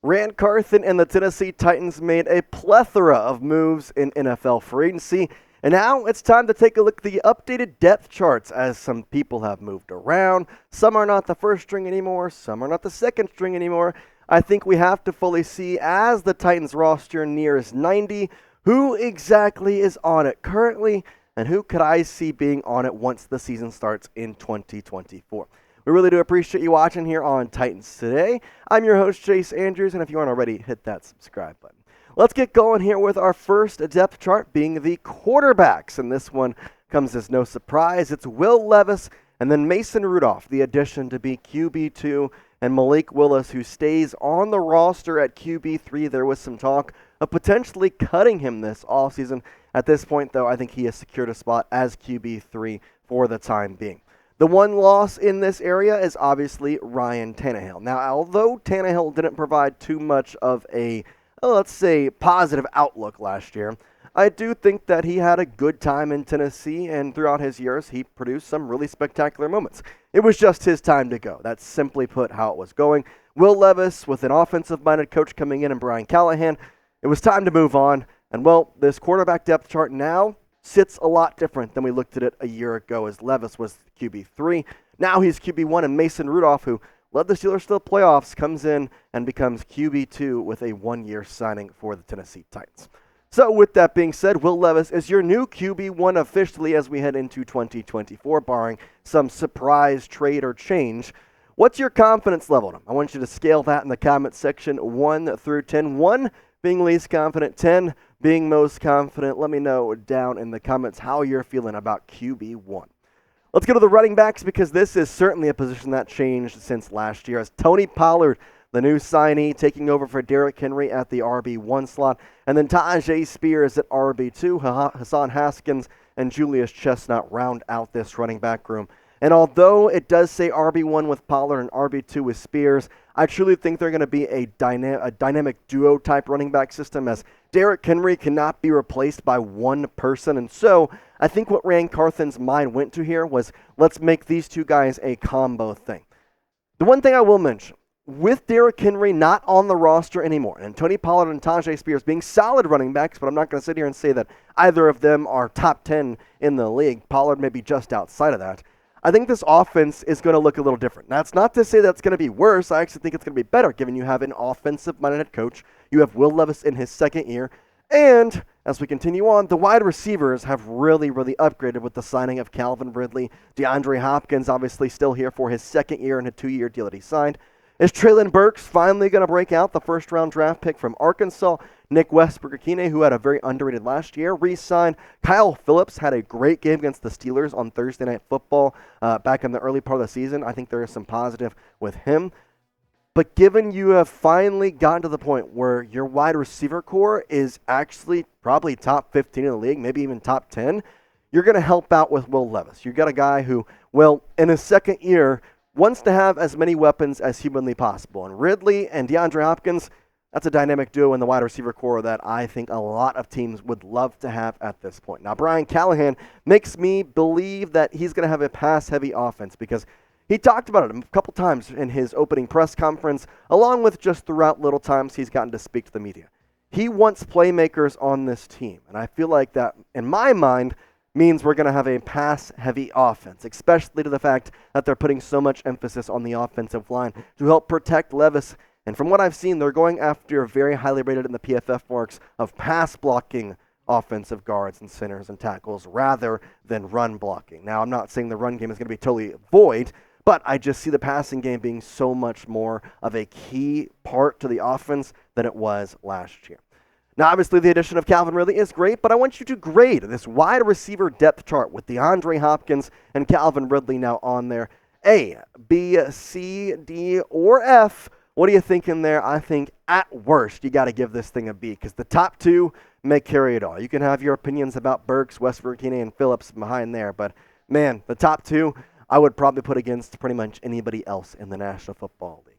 Rand Carthen and the Tennessee Titans made a plethora of moves in NFL free agency, and now it's time to take a look at the updated depth charts as some people have moved around. Some are not the first string anymore, some are not the second string anymore. I think we have to fully see, as the Titans roster nears 90, who exactly is on it currently, and who could I see being on it once the season starts in 2024. We really do appreciate you watching here on Titans Today. I'm your host, Chase Andrews, and if you aren't already, hit that subscribe button. Let's get going here with our first depth chart being the quarterbacks, and this one comes as no surprise. It's Will Levis and then Mason Rudolph, the addition to be QB2, and Malik Willis, who stays on the roster at QB3. There was some talk of potentially cutting him this offseason. At this point, though, I think he has secured a spot as QB3 for the time being. The one loss in this area is obviously Ryan Tannehill. Now, although Tannehill didn't provide too much of a, let's say, positive outlook last year, I do think that he had a good time in Tennessee, and throughout his years, he produced some really spectacular moments. It was just his time to go. That's simply put how it was going. Will Levis, with an offensive-minded coach coming in and Brian Callahan, it was time to move on. And, well, this quarterback depth chart now sits a lot different than we looked at it a year ago, as Levis was QB3. Now he's QB1, and Mason Rudolph, who led the Steelers to the playoffs, comes in and becomes QB2 with a one-year signing for the Tennessee Titans. So with that being said, Will Levis is your new QB1 officially as we head into 2024, barring some surprise trade or change. What's your confidence level? I want you to scale that in the comment section 1 through 10. 1 being least confident, 10 being most confident. Let me know down in the comments how you're feeling about QB1. Let's go to the running backs, because this is certainly a position that changed since last year, as Tony Pollard, the new signee, taking over for Derrick Henry at the RB1 slot, and then Tyjae Spears at RB2, Hassan Haskins and Julius Chestnut round out this running back room. And although it does say RB1 with Pollard and RB2 with Spears, I truly think they're going to be a dynamic duo-type running back system, as Derrick Henry cannot be replaced by one person. And so I think what Rand Carthen's mind went to here was, let's make these two guys a combo thing. The one thing I will mention, with Derrick Henry not on the roster anymore, and Tony Pollard and Tyjae Spears being solid running backs, but I'm not going to sit here and say that either of them are top 10 in the league. Pollard may be just outside of that. I think this offense is going to look a little different. That's not to say that's going to be worse. I actually think it's going to be better, given you have an offensive-minded head coach. You have Will Levis in his second year. And as we continue on, the wide receivers have really upgraded with the signing of Calvin Ridley. DeAndre Hopkins obviously still here for his second year and a 2-year deal that he signed. Is Treylon Burks finally going to break out, the first-round draft pick from Arkansas? Nick Westbrook-Akine, who had a very underrated last year, re-signed. Kyle Phillips had a great game against the Steelers on Thursday Night Football back in the early part of the season. I think there is some positive with him. But given you have finally gotten to the point where your wide receiver core is actually probably top 15 in the league, maybe even top 10, you're going to help out with Will Levis. You've got a guy who, well, in his second year, wants to have as many weapons as humanly possible. And Ridley and DeAndre Hopkins, that's a dynamic duo in the wide receiver core that I think a lot of teams would love to have at this point. Now, Brian Callahan makes me believe that he's going to have a pass-heavy offense, because he talked about it a couple times in his opening press conference, along with just throughout little times he's gotten to speak to the media. He wants playmakers on this team, and I feel like that, in my mind, means we're going to have a pass-heavy offense, especially to the fact that they're putting so much emphasis on the offensive line to help protect Levis. And from what I've seen, they're going after very highly rated in the PFF marks of pass-blocking offensive guards and centers and tackles rather than run blocking. Now, I'm not saying the run game is going to be totally void, but I just see the passing game being so much more of a key part to the offense than it was last year. Now, obviously, the addition of Calvin Ridley is great, but I want you to grade this wide receiver depth chart with DeAndre Hopkins and Calvin Ridley now on there. A, B, C, D, or F. What are you thinking there? I think at worst, you got to give this thing a B, because the top two may carry it all. You can have your opinions about Burks, Westbrook-Akine, and Phillips behind there, but man, the top two I would probably put against pretty much anybody else in the National Football League.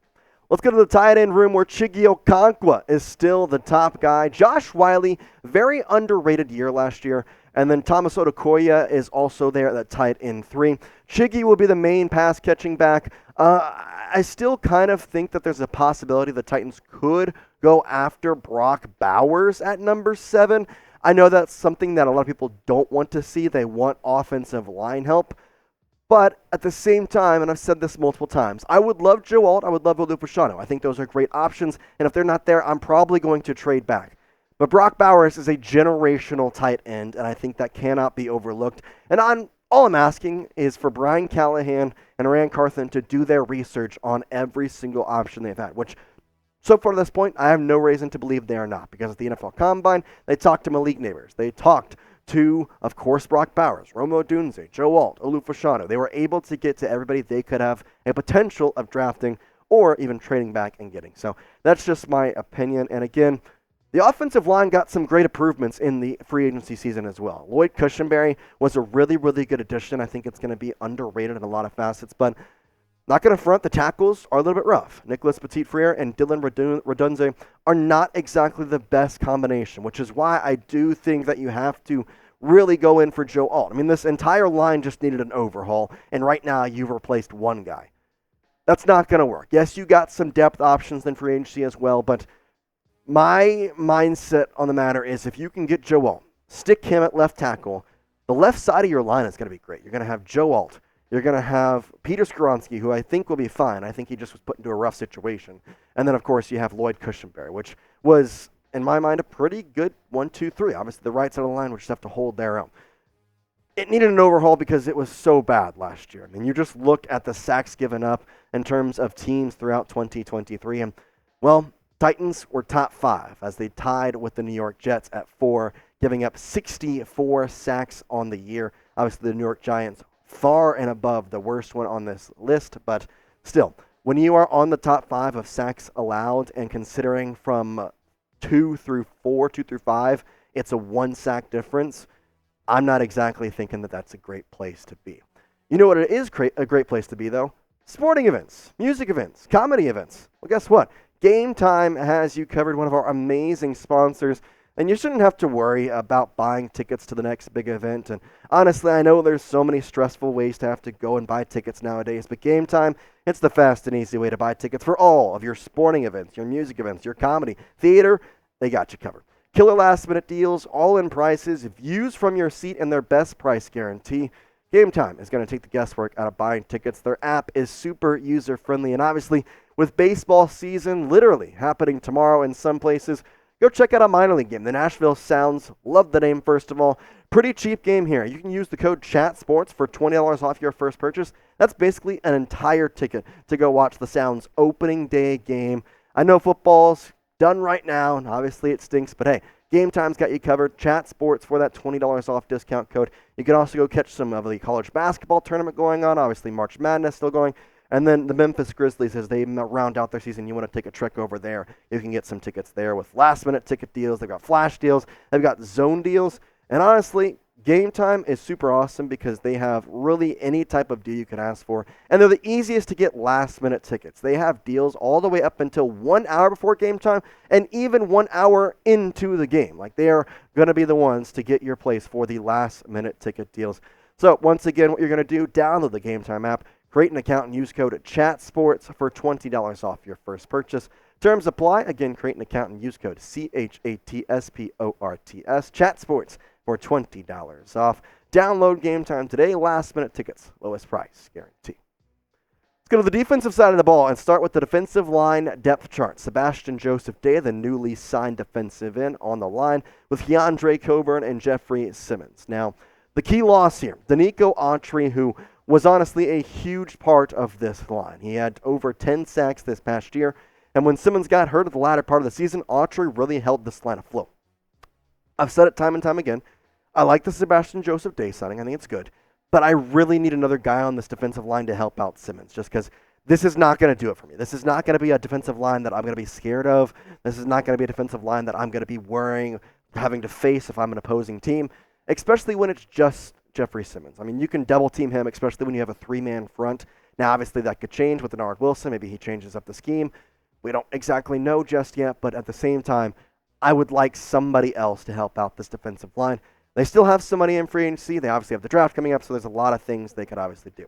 Let's go to the tight end room, where Chiggy Okonkwo is still the top guy. Josh Wiley, very underrated year last year. And then Thomas Odukoya is also there at tight end 3. Chiggy will be the main pass-catching back. I still kind of think that there's a possibility the Titans could go after Brock Bowers at number 7. I know that's something that a lot of people don't want to see. They want offensive line help. But at the same time, and I've said this multiple times, I would love Joe Alt. I would love Will Levis. I think those are great options. And if they're not there, I'm probably going to trade back. But Brock Bowers is a generational tight end, and I think that cannot be overlooked. And all I'm asking is for Brian Callahan and Rand Carthen to do their research on every single option they've had, which so far to this point, I have no reason to believe they are not. Because at the NFL Combine, they talked to Malik Neighbors. They talked to, of course, Brock Bowers, Rome Odunze, Joe Alt, Olu Fashanu. They were able to get to everybody they could have a potential of drafting or even trading back and getting. So that's just my opinion. And again, the offensive line got some great improvements in the free agency season as well. Lloyd Cushenberry was a really, really good addition. I think it's going to be underrated in a lot of facets, but not going to front. The tackles are a little bit rough. Nicholas Petit-Frere and Dylan Redunze are not exactly the best combination, which is why I do think that you have to really go in for Joe Alt. I mean, this entire line just needed an overhaul, and right now you've replaced one guy. That's not going to work. Yes, you got some depth options in free agency as well, but my mindset on the matter is if you can get Joe Alt, stick him at left tackle, the left side of your line is going to be great. You're going to have Joe Alt. You're going to have Peter Skoronski, who I think will be fine. I think he just was put into a rough situation. And then, of course, you have Lloyd Cushenberry, which was, in my mind, a pretty good 1-2-3. Obviously, the right side of the line would just have to hold their own. It needed an overhaul because it was so bad last year. And you just look at the sacks given up in terms of teams throughout 2023. And, well, Titans were top 5 as they tied with the New York Jets at 4, giving up 64 sacks on the year. Obviously, the New York Giants far and above the worst one on this list, but still, when you are on the top 5 of sacks allowed and considering from 2 through 5, it's a 1 sack difference, I'm not exactly thinking that that's a great place to be. You know what it is a great place to be, though? Sporting events, music events, comedy events. Well, guess what? Game Time has you covered, one of our amazing sponsors. And you shouldn't have to worry about buying tickets to the next big event. And honestly, I know there's so many stressful ways to have to go and buy tickets nowadays, but Game Time, it's the fast and easy way to buy tickets for all of your sporting events, your music events, your comedy, theater. They got you covered. Killer last-minute deals, all-in prices, views from your seat, and their best price guarantee. Game Time is going to take the guesswork out of buying tickets. Their app is super user-friendly, and obviously, with baseball season literally happening tomorrow in some places, go check out a minor league game. The Nashville Sounds, love the name first of all. Pretty cheap game here. You can use the code CHATSPORTS for $20 off your first purchase. That's basically an entire ticket to go watch the Sounds opening day game. I know football's done right now, and obviously it stinks, but hey, Game Time's got you covered. ChatSports for that $20 off discount code. You can also go catch some of the college basketball tournament going on. Obviously March Madness still going. And then the Memphis Grizzlies, as they round out their season, you want to take a trek over there, you can get some tickets there with last-minute ticket deals. They've got flash deals. They've got zone deals. And honestly, Game Time is super awesome because they have really any type of deal you can ask for. And they're the easiest to get last-minute tickets. They have deals all the way up until 1 hour before game time and even 1 hour into the game. Like, they are going to be the ones to get your place for the last-minute ticket deals. So, once again, what you're going to do, download the Game Time app, create an account, and use code CHATSPORTS for $20 off your first purchase. Terms apply. Again, create an account and use code CHATSPORTS, CHATSPORTS, for $20 off. Download Game Time today. Last-minute tickets, lowest price guarantee. Let's go to the defensive side of the ball and start with the defensive line depth chart. Sebastian Joseph Day, the newly signed defensive end, on the line with DeAndre Coburn and Jeffery Simmons. Now, the key loss here, Danico Autry, who was honestly a huge part of this line. He had over 10 sacks this past year, and when Simmons got hurt at the latter part of the season, Autry really held this line afloat. I've said it time and time again. I like the Sebastian Joseph Day signing. I think it's good. But I really need another guy on this defensive line to help out Simmons, just because this is not going to do it for me. This is not going to be a defensive line that I'm going to be scared of. This is not going to be a defensive line that I'm going to be worrying, having to face if I'm an opposing team, especially when it's just Jeffery Simmons. I mean, you can double team him, especially when you have a 3-man front. Now, obviously, that could change with Denard Wilson. Maybe he changes up the scheme. We don't exactly know just yet, but at the same time, I would like somebody else to help out this defensive line. They still have some money in free agency. They obviously have the draft coming up, so there's a lot of things they could obviously do.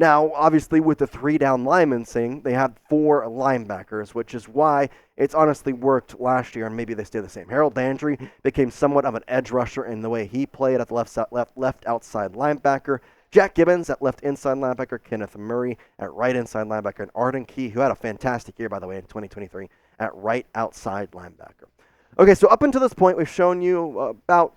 Now, obviously, with the 3-down lineman thing, they had 4 linebackers, which is why it's honestly worked last year, and maybe they stay the same. Harold Landry became somewhat of an edge rusher in the way he played at the left outside linebacker. Jack Gibbons at left inside linebacker, Kenneth Murray at right inside linebacker, and Arden Key, who had a fantastic year, by the way, in 2023, at right outside linebacker. Okay, so up until this point, we've shown you about,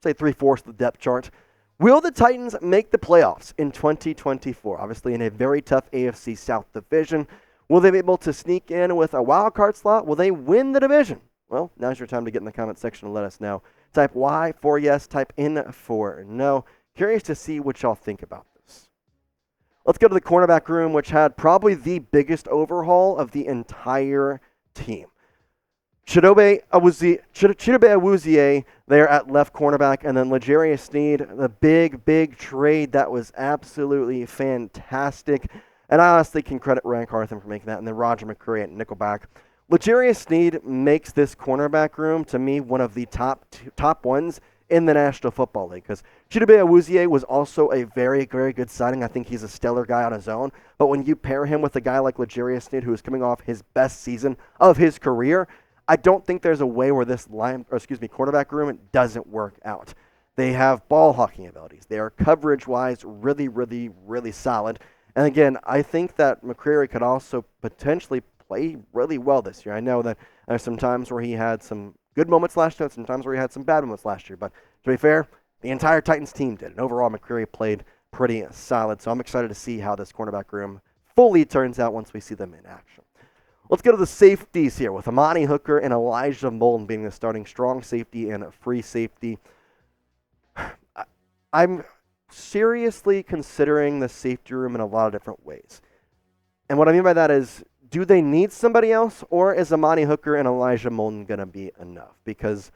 say, 3/4 of the depth chart. Will the Titans make the playoffs in 2024? Obviously, in a very tough AFC South division. Will they be able to sneak in with a wild card slot? Will they win the division? Well, now's your time to get in the comment section and let us know. Type Y for yes, type N for no. Curious to see what y'all think about this. Let's go to the cornerback room, which had probably the biggest overhaul of the entire team. Chidobe Awuzie there at left cornerback, and then L'Jarius Sneed, the big trade that was absolutely fantastic. And I honestly can credit Ryan Carthen for making that, and then Roger McCreary at nickelback. L'Jarius Sneed makes this cornerback room, to me, one of the top ones in the National Football League, because Chidobe Awuzie was also a very good signing. I think he's a stellar guy on his own, but when you pair him with a guy like L'Jarius Sneed, who is coming off his best season of his career, I don't think there's a way where this cornerback room doesn't work out. They have ball hawking abilities. They are coverage-wise really solid. And again, I think that McCreary could also potentially play really well this year. I know that there's some times where he had some good moments last year, some times where he had some bad moments last year. But to be fair, the entire Titans team did. And overall, McCreary played pretty solid. So I'm excited to see how this cornerback room fully turns out once we see them in action. Let's go to the safeties here with Amani Hooker and Elijah Molden being the starting strong safety and free safety. I'm seriously considering the safety room in a lot of different ways. And what I mean by that is, do they need somebody else, or is Amani Hooker and Elijah Molden going to be enough? Because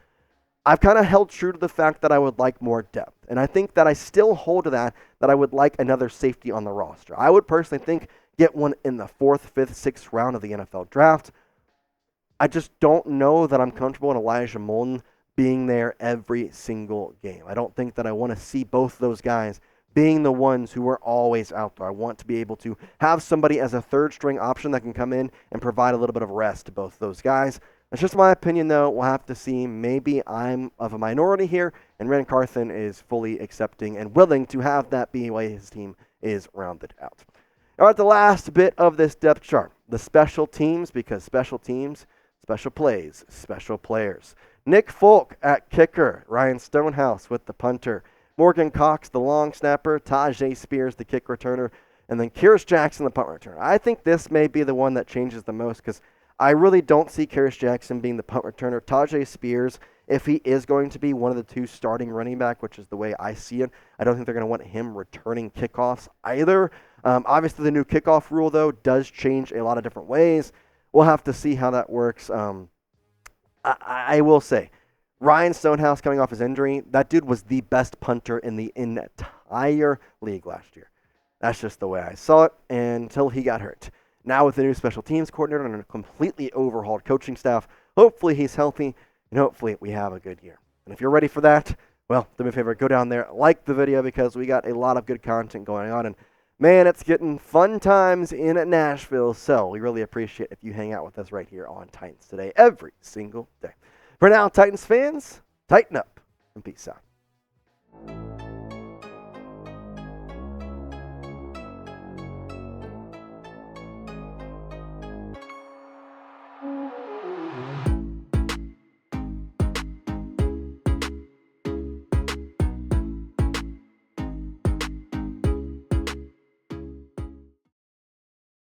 I've kind of held true to the fact that I would like more depth. And I think that I still hold to that I would like another safety on the roster. I would personally think get one in the 4th, 5th, 6th round of the NFL draft. I just don't know that I'm comfortable in Elijah Molden being there every single game. I don't think that I want to see both those guys being the ones who are always out there. I want to be able to have somebody as a 3rd-string option that can come in and provide a little bit of rest to both those guys. That's just my opinion, though. We'll have to see. Maybe I'm of a minority here, and Ryan Carthen is fully accepting and willing to have that be the way his team is rounded out. All right, the last bit of this depth chart, the special teams, because special teams, special plays, special players. Nick Folk at kicker, Ryan Stonehouse with the punter, Morgan Cox, the long snapper, Tajay Spears, the kick returner, and then Kearis Jackson, the punt returner. I think this may be the one that changes the most, because I really don't see Kearis Jackson being the punt returner. Tajay Spears, if he is going to be one of the 2 starting running back, which is the way I see it, I don't think they're going to want him returning kickoffs either. Obviously, the new kickoff rule, though, does change a lot of different ways. We'll have to see how that works. I will say, Ryan Stonehouse coming off his injury, that dude was the best punter in the entire league last year. That's just the way I saw it until he got hurt. Now with the new special teams coordinator and a completely overhauled coaching staff, hopefully he's healthy, and hopefully we have a good year. And if you're ready for that, well, do me a favor, go down there, like the video, because we got a lot of good content going on. And man, it's getting fun times in Nashville, so we really appreciate if you hang out with us right here on Titans Today every single day. For now, Titans fans, tighten up and peace out.